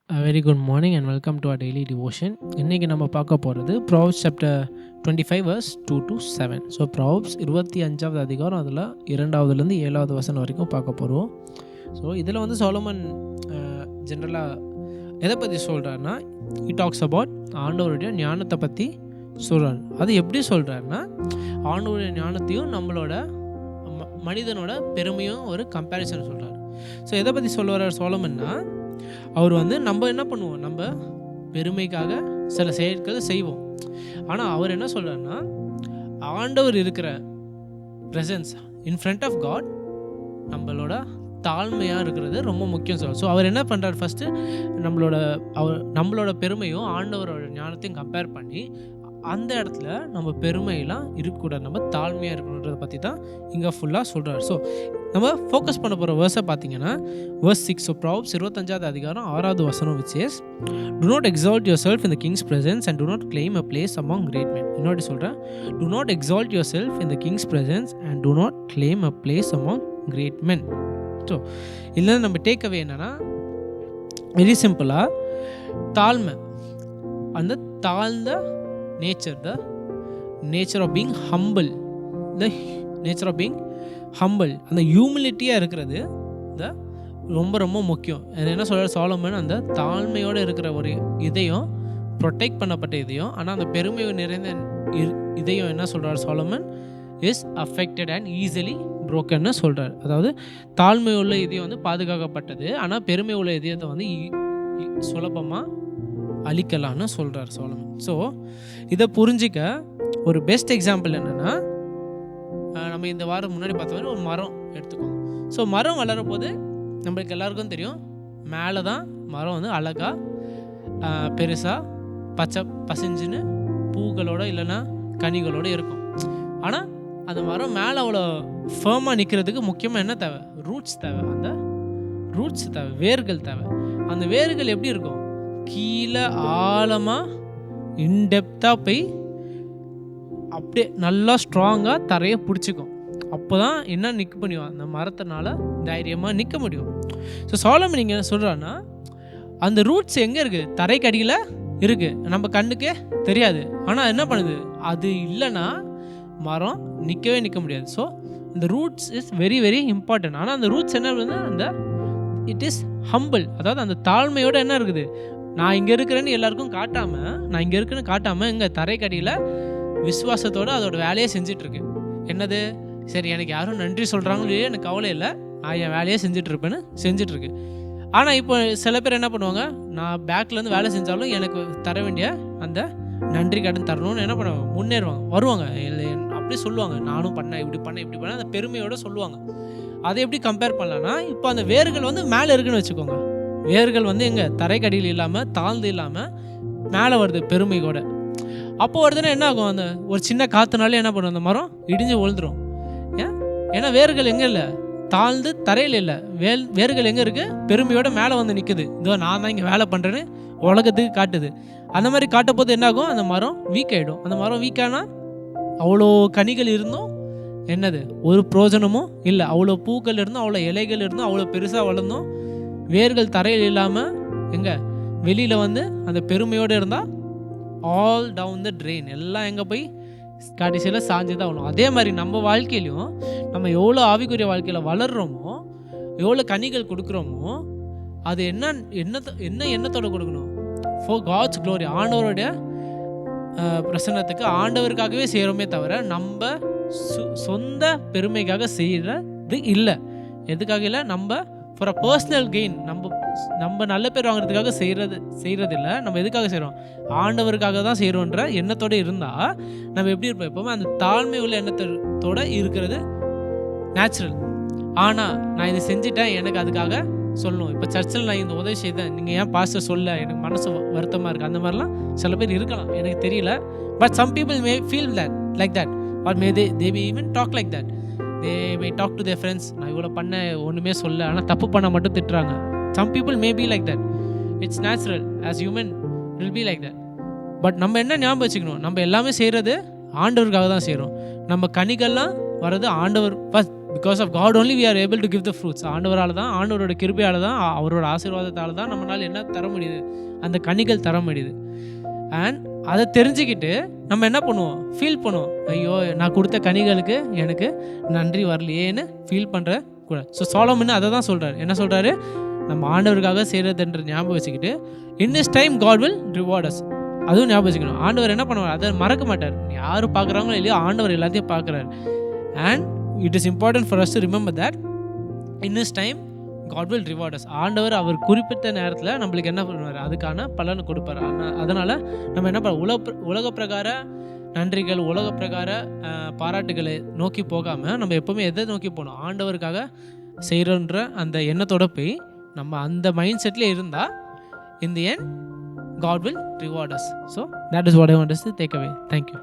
Very good morning and welcome to our daily devotion. இன்றைக்கி நம்ம பார்க்க போகிறது Proverbs chapter 25 verse 2 to 7. So Proverbs 25வது அதிகாரம், அதில் 2வதுலேருந்து 7வது வசனம் வரைக்கும் பார்க்க போகிறோம். ஸோ இதில் வந்து சாலமன் ஜென்ரலாக எதை பற்றி சொல்கிறாருன்னா, இட் டாக்ஸ் அபவுட் ஆண்டவருடைய ஞானத்தை பற்றி சொல்கிறார். அது எப்படி சொல்கிறாருன்னா, ஆண்டவருடைய ஞானத்தையும் நம்மளோட மனிதனோட பெருமையும் ஒரு கம்பேரிசன் சொல்கிறார். ஸோ எதை பற்றி சொல்ல வர்றார் சாலமன்னா, அவர் வந்து நம்ம என்ன பண்ணுவோம், நம்ம பெருமைக்காக சில செயல்கள் செய்வோம். ஆனால் அவர் என்ன சொல்கிறாருன்னா, ஆண்டவர் இருக்கிற presence in front of God நம்மளோட தாழ்மையாக இருக்கிறது ரொம்ப முக்கியம் சொல்லுவார். ஸோ அவர் என்ன பண்ணுறாரு, ஃபஸ்ட்டு நம்மளோட பெருமையும் ஆண்டவரோட ஞானத்தையும் கம்பேர் பண்ணி அந்த இடத்துல நம்ம பெருமையெல்லாம் இருக்கக்கூடாது, நம்ம தாழ்மையாக இருக்கணுன்றதை பற்றி தான் இங்கே ஃபுல்லாக சொல்கிறார். ஸோ நம்ம ஃபோக்கஸ் பண்ண போகிற வேர்ஸை பார்த்தீங்கன்னா verse 6. ஸோ ப்ராவப்ஸ் 25வது அதிகாரம் 6வது வசனம், which is, do not exalt yourself in the king's presence and do not claim a place among great men. இன்னொரு சொல்கிறேன், do not exalt yourself in the king's presence and do not claim a place among great men. So இதில் நம்ம takeaway என்னென்னா, very சிம்பிளாக தாழ்மை, அந்த தாழ்ந்த nature, the nature of being humble, the nature of being humble, அந்த ஹியூமிலிட்டியாக இருக்கிறது ரொம்ப ரொம்ப முக்கியம். அது என்ன சொல்கிற சாலமன், அந்த தாழ்மையோடு இருக்கிற ஒரு இதயம், ப்ரொடெக்ட் பண்ணப்பட்ட இதயம், ஆனால் அந்த பெருமை நிறைந்த இதயம் என்ன சொல்கிறார் Solomon, is affected and easily புரோக்கன்னு சொல்கிறார். அதாவது தாழ்மை உள்ள இதயம் வந்து பாதுகாக்கப்பட்டது, ஆனால் பெருமை உள்ள இதயத்தை வந்து சுலபமாக அழிக்கலான்னு சொல்கிறார் சாலமன். ஸோ இதை புரிஞ்சிக்க ஒரு பெஸ்ட் எக்ஸாம்பிள் என்னென்னா, நம்ம இந்த வாரம் முன்னாடி பார்த்த மாதிரி ஒரு மரம் எடுத்துக்கோங்க. ஸோ மரம் வளரும் போது நம்மளுக்கு எல்லாருக்கும் தெரியும், மேலே தான் மரம் வந்து அழகாக பெருசாக பச்சை பசிஞ்சுன்னு பூக்களோட இல்லைன்னா கனிகளோடு இருக்கும். ஆனால் அந்த மரம் மேலே அவ்வளோ ஃபேமாக நிற்கிறதுக்கு முக்கியமாக என்ன தேவை, ரூட்ஸ் தேவை. அந்த ரூட்ஸ் தேவை, வேர்கள் தேவை. அந்த வேர்கள் எப்படி இருக்கும், கீழே ஆழமாக இன்டெப்த்தாக போய் அப்படியே நல்லா ஸ்ட்ராங்காக தரையை பிடிச்சிக்கும். அப்போ தான் என்ன நிற்க முடியும், அந்த மரத்தினால தைரியமாக நிற்க முடியும். ஸோ சாலமன் நீங்கள் என்ன சொல்கிறான்னா, அந்த ரூட்ஸ் எங்கே இருக்குது, தரைக்கடியில் இருக்குது, நம்ம கண்ணுக்கே தெரியாது. ஆனால் என்ன பண்ணுது, அது இல்லைன்னா மரம் நிற்க முடியாது. ஸோ இந்த roots is very very important. ஆனால் அந்த ரூட்ஸ் என்ன பண்ணுது, அந்த இட் இஸ் ஹம்பிள், அதாவது அந்த தாழ்மையோடு என்ன இருக்குது, நான் இங்கே இருக்கிறேன்னு எல்லாருக்கும் காட்டாமல், நான் இங்கே இருக்கிறேன்னு காட்டாமல் இங்கே தரைக்கடியில் விசுவாசத்தோடு அதோட வேலையை செஞ்சிட்ருக்கு. என்னது, சரி எனக்கு யாரும் நன்றி சொல்கிறாங்களோ இல்லையே எனக்கு கவலை இல்லை, நான் என் வேலையை செஞ்சிட்ருப்பேன்னு செஞ்சிட்ருக்கு. ஆனால் இப்போ சில பேர் என்ன பண்ணுவாங்க, நான் பேக்லேருந்து வேலை செஞ்சாலும் எனக்கு தர வேண்டிய அந்த நன்றி கடன் தரணும்னு என்ன பண்ணுவாங்க, முன்னேறுவாங்க, வருவாங்க, இல்லை அப்படி சொல்லுவாங்க, நானும் பண்ணேன், இப்படி பண்ணேன், அந்த பெருமையோடு சொல்லுவாங்க. அதை எப்படி கம்பேர் பண்ணலான்னா, இப்போ அந்த வேர்கள் வந்து மேலே இருக்குன்னு வச்சுக்கோங்க, வேர்கள் வந்து எங்கே தரைக்கடியில் இல்லாமல் தாழ்ந்து இல்லாமல் மேலே வருது பெருமையோட. அப்போ வருதுன்னா என்ன ஆகும், அந்த ஒரு சின்ன காற்றுனாலே என்ன பண்ணும், அந்த மரம் இடிஞ்சு விழுந்துடும். ஏன்னா வேர்கள் எங்கே இல்லை, தாழ்ந்து தரையில் இல்லை, வேர்கள் எங்கே இருக்குது, பெருமையோட மேலே வந்து நிற்குது. இதோ நான் தான் இங்கே வேலை பண்ணுறேன்னு உலகத்துக்கு காட்டுது. அந்த மாதிரி காட்டும் போது என்ன ஆகும், அந்த மரம் வீக் ஆகிடும். அந்த மரம் வீக்கானா அவ்வளோ கனிகள் இருந்தும் என்னது, ஒரு பிரோஜனமும் இல்லை. அவ்வளோ பூக்கள் இருந்தும், அவ்வளோ இலைகள் இருந்தும், அவ்வளோ பெருசாக வளர்ந்தும், வேர்கள் தரையில் இல்லாமல் எங்கே வெளியில் வந்து அந்த பெருமையோடு இருந்தால் ஆல் டவுன் த ட்ரெயின், எல்லாம் எங்கே போய் கடைசியில் சாஞ்சு தான் ஆகணும். அதே மாதிரி நம்ம வாழ்க்கையிலையும் நம்ம எவ்வளோ ஆவிக்குரிய வாழ்க்கையில் வளர்கிறோமோ, எவ்வளோ கனிகள் கொடுக்குறோமோ, அது என்ன எண்ணத்தோடு கொடுக்கணும், ஃபார் காட்ஸ் க்ளோரி, ஆண்டவருடைய பிரசன்னத்துக்கு, ஆண்டவருக்காகவே செய்கிறோமே தவிர நம்ம சொந்த பெருமைக்காக செய்கிறது இல்லை. எதுக்காக இல்லை, நம்ம ஃபார் அ பர்சனல் கெயின், நம்ம நல்ல பேர் வாங்குறதுக்காக செய்கிறது இல்லை. நம்ம எதுக்காக செய்கிறோம், ஆண்டவருக்காக தான் செய்கிறோன்ற எண்ணத்தோடு இருந்தால் நம்ம எப்படி இருப்போம், எப்போவுமே அந்த தாழ்மை உள்ள எண்ணத்தோடு இருக்கிறது நேச்சுரல். ஆனால் நான் இது செஞ்சுட்டேன், எனக்கு அதுக்காக சொல்லணும், இப்போ சர்ச்சில் நான் இந்த உதவி செய்தேன், நீங்கள் ஏன் பாஸ்டர் சொல்ல, எனக்கு மனசு வருத்தமாக இருக்குது, அந்த மாதிரிலாம் சில பேர் இருக்கலாம், எனக்கு தெரியல. But some people may feel that like that, or may they may even talk like that. they may talk to their friends, நான் இவ்வளோ பண்ண ஒன்றுமே சொல்ல, ஆனால் தப்பு பண்ண மட்டும் திட்டுறாங்க. some people may be like that, it's natural, as human will be like that. But நம்ம என்ன ஞாபகம் வச்சுக்கணும், நம்ம எல்லாமே செய்கிறது ஆண்டவருக்காக தான் செய்கிறோம். நம்ம கனிகள்லாம் வர்றது ஆண்டவர், because of God only we are able to give the fruits. ஆண்டவரால் தான், ஆண்டவரோட கிருபையால் தான், அவரோட ஆசீர்வாதத்தால் தான் நம்மளால் என்ன தர முடியுது, அந்த கனிகள் தர முடியுது. அண்ட் அதை தெரிஞ்சுக்கிட்டு நம்ம என்ன பண்ணுவோம், ஃபீல் பண்ணுவோம், ஐயோ நான் கொடுத்த கனிகளுக்கு எனக்கு நன்றி வரலையேன்னு ஃபீல் பண்ணுற கூட. ஸோ சாலமன் அதை தான் சொல்கிறார். என்ன சொல்கிறாரு, நம்ம ஆண்டவருக்காக செய்கிறதுன்ற ஞாபகம் வச்சுக்கிட்டு in this time God will reward us. அதுவும் ஞாபகம் வச்சுக்கணும். ஆண்டவர் என்ன பண்ணுவார், அதை மறக்க மாட்டார். யாரும் பார்க்குறாங்களோ இல்லையோ ஆண்டவர் எல்லாத்தையும் பார்க்குறாரு. And it is important for us to remember that in this time God will reward us. ஆண்டவர் அவர் குறிப்பிட்ட நேரத்தில் நம்மளுக்கு என்ன பண்ணுவார், அதுக்கான பலனை கொடுப்பார். அதனால் நம்ம என்ன பண்ண, உலக பிரகார நன்றிகள், உலக பிரகார பாராட்டுகளை நோக்கி போகாமல் நம்ம எப்போவுமே எதை நோக்கி போகணும், ஆண்டவருக்காக செய்கிறோன்ற அந்த எண்ணத்தோட போய் நம்ம அந்த மைண்ட் செட்டில் இருந்தால் in the end God will reward us. So that is what I want us to take away. Thank you.